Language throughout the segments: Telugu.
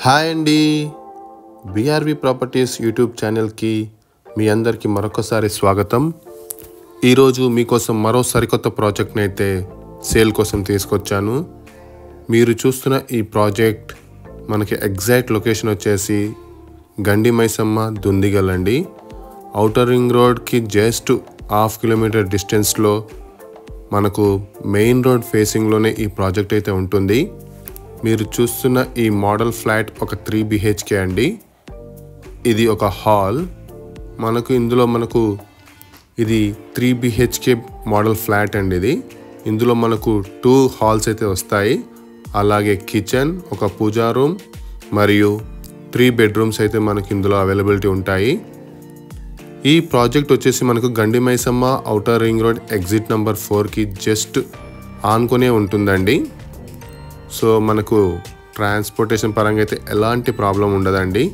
హాయ్ అండి, బీఆర్వి ప్రాపర్టీస్ యూట్యూబ్ ఛానల్కి మీ అందరికీ మరొకసారి స్వాగతం. ఈరోజు మీకోసం మరో సరికొత్త ప్రాజెక్ట్ని అయితే సేల్ కోసం తీసుకొచ్చాను. మీరు చూస్తున్న ఈ ప్రాజెక్ట్ మనకి ఎగ్జాక్ట్ లొకేషన్ వచ్చేసి గండి మైసమ్మ దుందిగల్ అండి. ఔటర్ రింగ్ రోడ్కి జస్ట్ 1/2 కిలోమీటర్ డిస్టెన్స్లో మనకు మెయిన్ రోడ్ ఫేసింగ్లోనే ఈ ప్రాజెక్ట్ అయితే ఉంటుంది. మీరు చూస్తున్న ఈ మోడల్ ఫ్లాట్ ఒక 3 BHK అండి. ఇది ఒక హాల్. ఇందులో ఇది 3 BHK మోడల్ ఫ్లాట్ అండి. ఇందులో మనకు 2 హాల్స్ అయితే వస్తాయి. అలాగే కిచెన్, ఒక పూజా రూమ్ మరియు 3 బెడ్రూమ్స్ అయితే మనకి ఇందులో అవైలబిలిటీ ఉంటాయి. ఈ ప్రాజెక్ట్ వచ్చేసి మనకు గండి Maisamma outer ring road exit number 4కి జస్ట్ ఆనుకునే ఉంటుందండి. సో మనకు ట్రాన్స్పోర్టేషన్ పరంగా అయితే ఎలాంటి ప్రాబ్లం ఉండదండి.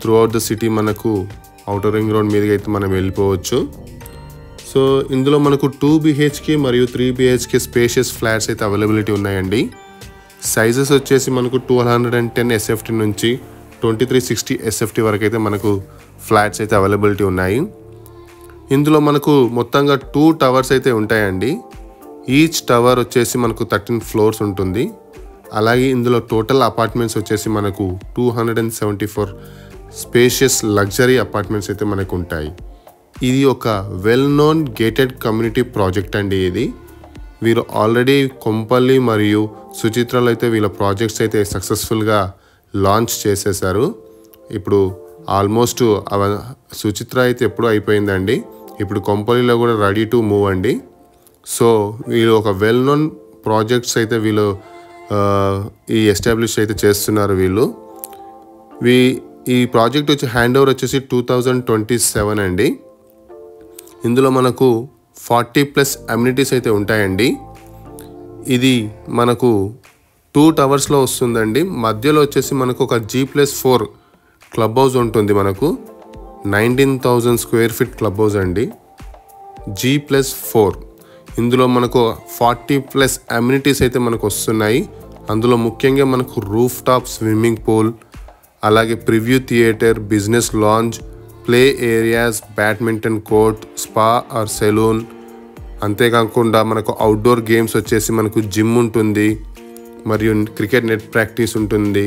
త్రూ అవుట్ ద సిటీ మనకు ఔటర్ రింగ్ రోడ్ మీదకి అయితే మనం వెళ్ళిపోవచ్చు. సో ఇందులో మనకు 2 BHK మరియు 3 BHK స్పేషియస్ ఫ్లాట్స్ అయితే అవైలబిలిటీ ఉన్నాయండి. సైజెస్ వచ్చేసి మనకు 210 SFT నుంచి 2360 SFT వరకు అయితే మనకు ఫ్లాట్స్ అయితే అవైలబిలిటీ ఉన్నాయి. ఇందులో మనకు మొత్తంగా 2 టవర్స్ అయితే ఉంటాయండి. ఈచ్ టవర్ వచ్చేసి మనకు 13 ఫ్లోర్స్ ఉంటుంది. అలాగే ఇందులో టోటల్ అపార్ట్మెంట్స్ వచ్చేసి మనకు 274 స్పేషియస్ లగ్జరీ అపార్ట్మెంట్స్ అయితే మనకు ఉంటాయి. ఇది ఒక well known gated community project అండి. ఇది వీరు ఆల్రెడీ కొంపల్లి మరియు సుచిత్రలో అయితే వీళ్ళ ప్రాజెక్ట్స్ అయితే సక్సెస్ఫుల్గా లాంచ్ చేసేసారు. ఇప్పుడు ఆల్మోస్ట్ సుచిత్ర అయితే ఎప్పుడూ అయిపోయిందండి. ఇప్పుడు కొంపల్లిలో కూడా రెడీ టు మూవ్ అండి. సో వీళ్ళు ఒక వెల్ నోన్ ప్రాజెక్ట్స్ అయితే వీళ్ళు ఈ ఎస్టాబ్లిష్ అయితే చేస్తున్నారు. ఈ ప్రాజెక్ట్ వచ్చి హ్యాండ్ ఓవర్ వచ్చేసి 2027 అండి. ఇందులో మనకు 40+ అమ్యూనిటీస్ అయితే ఉంటాయండి. ఇది మనకు 2 టవర్స్లో వస్తుందండి. మధ్యలో వచ్చేసి మనకు ఒక G+4 క్లబ్ హౌస్ ఉంటుంది. మనకు 19,000 స్క్వేర్ ఫీట్ క్లబ్ హౌస్ అండి. G+4 ఇందులో మనకు 40+ అమ్యూనిటీస్ అయితే మనకు వస్తున్నాయి. అందులో ముఖ్యంగా మనకు రూఫ్ టాప్ స్విమ్మింగ్ పూల్, అలాగే preview theatre, business lounge, play areas, badminton court, spa or salon, అంతేకాకుండా మనకు అవుట్డోర్ గేమ్స్ వచ్చేసి మనకు జిమ్ ఉంటుంది, మరియు క్రికెట్ నెట్ ప్రాక్టీస్ ఉంటుంది,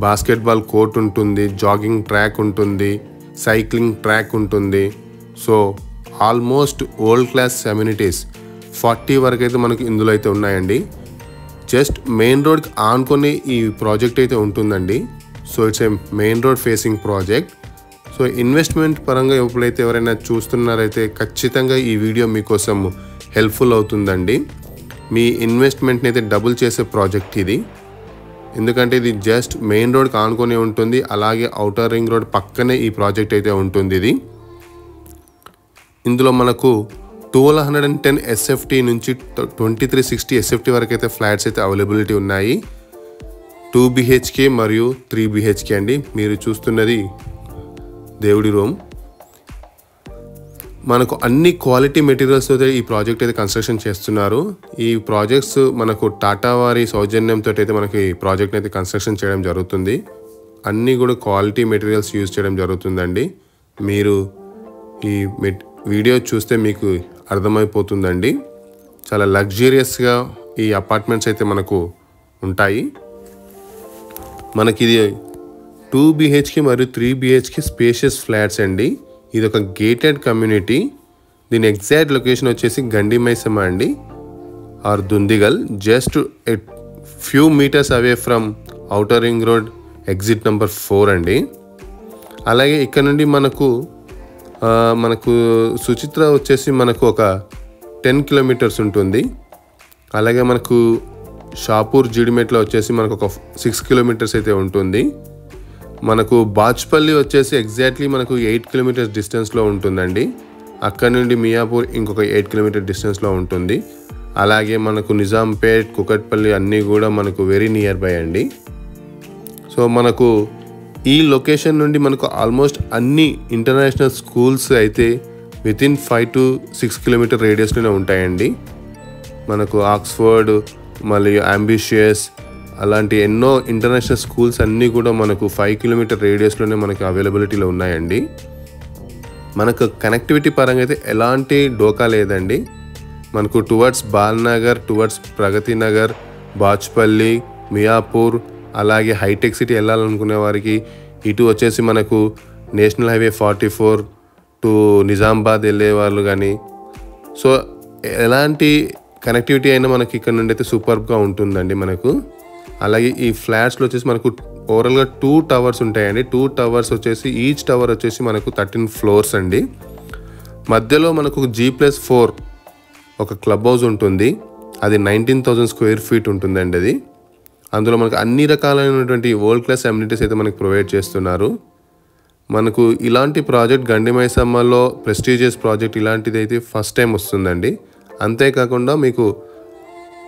బాస్కెట్బాల్ కోర్ట్ ఉంటుంది, జాగింగ్ ట్రాక్ ఉంటుంది, సైక్లింగ్ ట్రాక్ ఉంటుంది. So almost world class amenities 40 వరకు అయితే మనకు ఇందులో అయితే ఉన్నాయండి. జస్ట్ మెయిన్ రోడ్కి ఆనుకొని ఈ ప్రాజెక్ట్ అయితే ఉంటుందండి. So it's a main road facing project. So investment పరంగా ఎప్పుడైతే ఎవరైనా చూస్తున్నారైతే ఖచ్చితంగా ఈ వీడియో మీకోసం హెల్ప్ఫుల్ అవుతుందండి. మీ ఇన్వెస్ట్మెంట్ని అయితే డబుల్ చేసే ప్రాజెక్ట్ ఇది. ఎందుకంటే ఇది జస్ట్ మెయిన్ రోడ్కి ఆనుకొని ఉంటుంది. అలాగే ఔటర్ రింగ్ రోడ్ పక్కనే ఈ ప్రాజెక్ట్ అయితే ఉంటుంది. ఇది ఇందులో మనకు 1210 SFT నుంచి 2360 SFT వరకు అయితే ఫ్లాట్స్ అయితే అవైలబిలిటీ ఉన్నాయి. 2 BHK మరియు 3 BHK అండి. మీరు చూస్తున్నది దేవుడి రూమ్. మనకు అన్ని క్వాలిటీ మెటీరియల్స్ అయితే ఈ ప్రాజెక్ట్ అయితే కన్స్ట్రక్షన్ చేస్తున్నారు. ఈ ప్రాజెక్ట్స్ మనకు టాటా వారి సౌజన్యంతో అయితే మనకి ఈ ప్రాజెక్ట్ అయితే కన్స్ట్రక్షన్ చేయడం జరుగుతుంది. అన్నీ కూడా క్వాలిటీ మెటీరియల్స్ యూజ్ చేయడం జరుగుతుందండి. మీరు ఈ వీడియో చూస్తే మీకు అర్థమైపోతుందండి. చాలా లగ్జరియస్గా ఈ అపార్ట్మెంట్స్ అయితే మనకు ఉంటాయి. మనకి ఇది 2 BHK మరియు 3 BHK స్పేషియస్ ఫ్లాట్స్ అండి. ఇది ఒక గేటెడ్ కమ్యూనిటీ. దీని ఎగ్జాక్ట్ లొకేషన్ వచ్చేసి గండి మైసమ్మ అండి or Dundigal. Just a few metres away from outer ring road exit number 4 అండి. అలాగే ఇక్కడ నుండి మనకు సుచిత్ర వచ్చేసి మనకు ఒక 10 కిలోమీటర్స్ ఉంటుంది. అలాగే మనకు షాపూర్ జీడిమెట్లో వచ్చేసి మనకు ఒక 6 కిలోమీటర్స్ అయితే ఉంటుంది. మనకు బాచ్పల్లి వచ్చేసి ఎగ్జాక్ట్లీ మనకు 8 కిలోమీటర్స్ డిస్టెన్స్లో ఉంటుందండి. అక్కడ నుండి మియాపూర్ ఇంకొక 8 కిలోమీటర్ డిస్టెన్స్లో ఉంటుంది. అలాగే మనకు నిజాంపేట్, కుకట్పల్లి అన్నీ కూడా మనకు వెరీ నియర్ బై అండి. సో మనకు ఈ లొకేషన్ నుండి మనకు ఆల్మోస్ట్ అన్ని ఇంటర్నేషనల్ స్కూల్స్ అయితే వితిన్ 5 to 6 కిలోమీటర్ రేడియస్లోనే ఉంటాయండి. మనకు ఆక్స్ఫర్డ్, మరియు అంబిషియస్, అలాంటి ఎన్నో ఇంటర్నేషనల్ స్కూల్స్ అన్నీ కూడా మనకు 5 కిలోమీటర్ రేడియస్లోనే మనకు అవైలబిలిటీలో ఉన్నాయండి. మనకు కనెక్టివిటీ పరంగా అయితే ఎలాంటి డోకా లేదండి. మనకు టువర్డ్స్ బాల్నగర్, టువర్డ్స్ ప్రగతి నగర్, బాచ్పల్లి, మియాపూర్, అలాగే హైటెక్ సిటీ వెళ్ళాలనుకునే వారికి ఇటు వచ్చేసి మనకు నేషనల్ హైవే 44 టు నిజామాబాద్ వెళ్ళే వాళ్ళు కానీ, సో ఎలాంటి కనెక్టివిటీ అయినా మనకి ఇక్కడ నుండి అయితే సూపర్గా ఉంటుందండి మనకు. అలాగే ఈ ఫ్లాట్స్లో వచ్చేసి మనకు ఓవరాల్గా 2 టవర్స్ ఉంటాయండి. 2 టవర్స్ వచ్చేసి ఈచ్ టవర్ వచ్చేసి మనకు 13 ఫ్లోర్స్ అండి. మధ్యలో మనకు G+4 ఒక క్లబ్ హౌస్ ఉంటుంది. అది 19,000 స్క్వేర్ ఫీట్ ఉంటుందండి. అది అందులో మనకు అన్ని రకాలైనటువంటి వరల్డ్ క్లాస్ అమ్యూనిటీస్ అయితే మనకు ప్రొవైడ్ చేస్తున్నారు. మనకు ఇలాంటి ప్రాజెక్ట్ గండి మైసమ్మలో ప్రెస్టీజియస్ ప్రాజెక్ట్ ఇలాంటిది అయితే ఫస్ట్ టైం వస్తుందండి. అంతేకాకుండా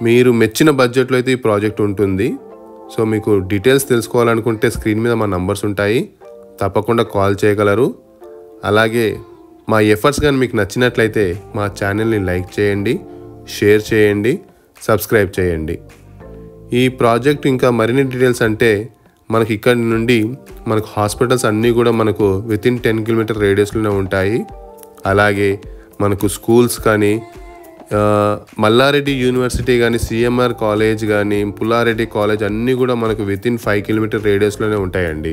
మీరు మెచ్చిన బడ్జెట్లో అయితే ఈ ప్రాజెక్ట్ ఉంటుంది. సో మీకు డీటెయిల్స్ తెలుసుకోవాలనుకుంటే స్క్రీన్ మీద మా నంబర్స్ ఉంటాయి, తప్పకుండా కాల్ చేయగలరు. అలాగే మా ఎఫర్ట్స్ కానీ మీకు నచ్చినట్లయితే మా ఛానల్ని లైక్ చేయండి, షేర్ చేయండి, సబ్స్క్రైబ్ చేయండి. ఈ ప్రాజెక్ట్ ఇంకా మరిన్ని డీటెయిల్స్ అంటే మనకి ఇక్కడ నుండి మనకు హాస్పిటల్స్ అన్నీ కూడా మనకు వితిన్ 10 కిలోమీటర్ రేడియస్లోనే ఉంటాయి. అలాగే మనకు స్కూల్స్ కానీ, మల్లారెడ్డి యూనివర్సిటీ కానీ, సిఎంఆర్ కాలేజ్ కానీ, పుల్లారెడ్డి కాలేజ్ అన్నీ కూడా మనకు వితిన్ 5 కిలోమీటర్ రేడియస్లోనే ఉంటాయండి.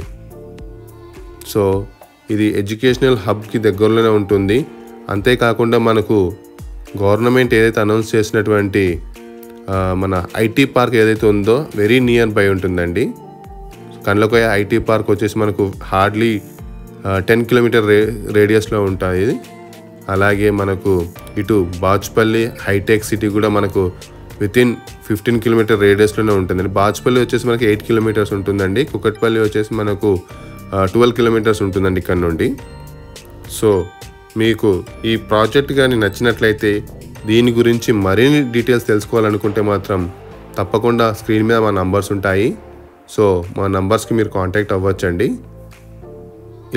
సో ఇది ఎడ్యుకేషనల్ హబ్కి దగ్గరలోనే ఉంటుంది. అంతేకాకుండా మనకు గవర్నమెంట్ ఏదైతే అనౌన్స్ చేసినటువంటి మన ఐటీ పార్క్ ఏదైతే ఉందో వెరీ నియర్ బై ఉంటుందండి. కండ్లకోయ ఐటీ పార్క్ వచ్చేసి మనకు హార్డ్లీ 10 కిలోమీటర్ రేడియస్లో ఉంటుంది. అలాగే మనకు ఇటు బాచ్పల్లి హైటెక్ సిటీ కూడా మనకు వితిన్ 15 కిలోమీటర్ రేడియస్లోనే ఉంటుందండి. బాచ్పల్లి వచ్చేసి మనకి 8 కిలోమీటర్స్ ఉంటుందండి. కుకట్పల్లి వచ్చేసి మనకు 12 కిలోమీటర్స్ ఉంటుందండి ఇక్కడ నుండి. సో మీకు ఈ ప్రాజెక్ట్ కానీ నచ్చినట్లయితే, దీని గురించి మరిన్ని డీటెయిల్స్ తెలుసుకోవాలనుకుంటే మాత్రం తప్పకుండా స్క్రీన్ మీద మా నంబర్స్ ఉంటాయి. సో మా నంబర్స్కి మీరు కాంటాక్ట్ అవ్వచ్చండి.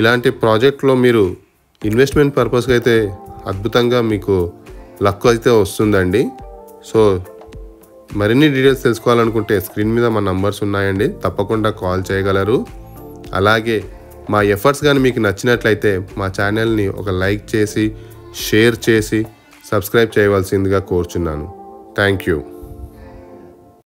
ఇలాంటి ప్రాజెక్ట్లో మీరు ఇన్వెస్ట్మెంట్ పర్పస్కి అయితే అద్భుతంగా మీకు లక్ అయితే వస్తుందండి. సో మరిన్ని డీటెయిల్స్ తెలుసుకోవాలనుకుంటే స్క్రీన్ మీద మా నంబర్స్ ఉన్నాయండి, తప్పకుండా కాల్ చేయగలరు. అలాగే మా ఎఫర్ట్స్ కానీ మీకు నచ్చినట్లయితే మా ఛానల్ని ఒక లైక్ చేసి, షేర్ చేసి, సబ్స్క్రైబ్ చేయవలసిందిగా కోరుచున్నాను. Thank you.